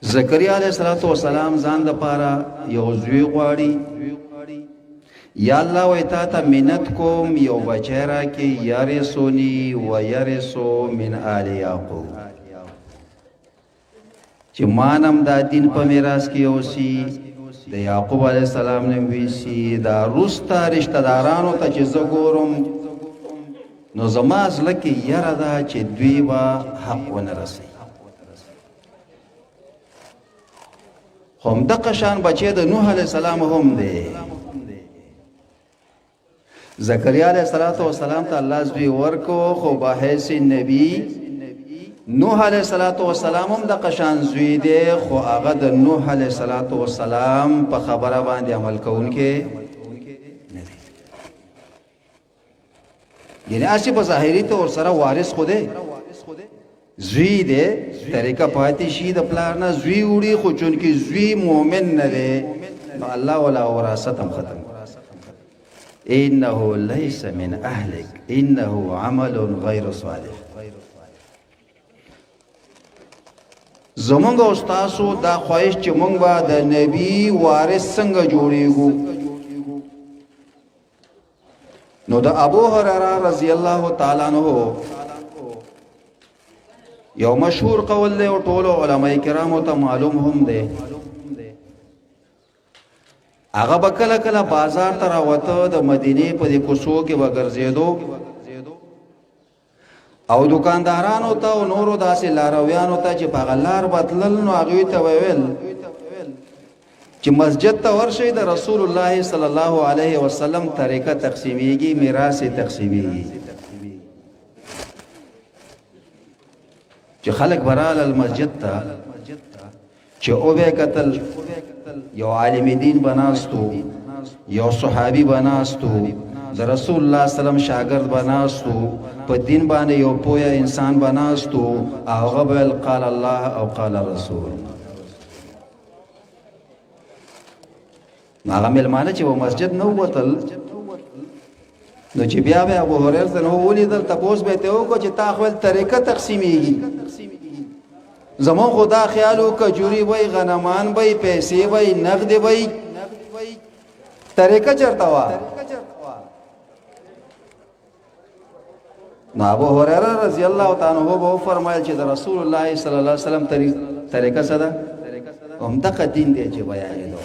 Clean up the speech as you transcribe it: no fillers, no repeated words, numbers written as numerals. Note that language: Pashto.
زکریا علیہ السلام ځان د پاره یو زوی غواړي. یا الله وای تا ته منت کوم یو بچی راکې یرثنی و یرث من آل یعقوب، چې مانم دا دین په میراث کې اوسي، د یعقوب علیه السلام نه ویسي. دا روسته رشتہ دارانو ته چې زه ګورم نو زما زړه کې یره ده چې دوی به حق ونه رسوي. خو همدغه شان بچی د نوح علیه السلام هم دی. زکریا علیه السلام ته الله زوی ورکو، خو به حیث نبی نوح علیه السلام هم دغه شان زوی دی، خو هغه د نوح علیه السلام په خبره باندې عمل کوونکی نه دی. یعنی اسی په ظاهري طور سره وارث خو دی، زوی دی، طریقه پاتې شي د پلار نه زوی وړي، خو چونکې زوی مؤمن نه دی نو الله ولا وراثت هم ختم. انه ليس من اهلك انه عمل غیر صالح. زمونږ او تاسو دا خواهش چې مونږ به د نبی وارث څنګه جوړیږو. نو د ابو هريره رضی الله تعالی عنہ یو مشهور قول دی او ټول علماء کرامو ته معلوم هم دی. هغه به کله کله بازار ته راوته، د مدینې په دې کوڅو کې به ګرځېدو او دکاندارانو ته او نورو داسې لارویانو ته چې په هغه لار به تلل نو هغوی ته ویل چې مسجد ته ورشئ، د رسول الله صلی الله علیه وسلم طریقه تقسیمیږي، میراث تقسیمیږي. چې خلق برال المسجد ته چې او به قتل یو عالم دین بناستو، یو صحابي بناستو، د رسول الله سلام شاگرد بناستو، په دین باندې یو پویا انسان بناستو، هغه بل قال الله او قال رسول. هغه ملمانه چې و مسجد نو وتل نو چې بیا به ابو هريره ته ولیدل، تاسو به ته وکړه چې تا خپل طریقه تقسیمیږي. زمون خدا خیالو کجوري وای، غنمان وای، پیسې وای، نقد وای، طریقه چرته وا. نو ابو هريره رضی الله تعالی عنہ وو فرمایل چې د رسول الله صلی الله علیه وسلم طریقه څه ده؟ هم دغه دین دی چې بیانېدو.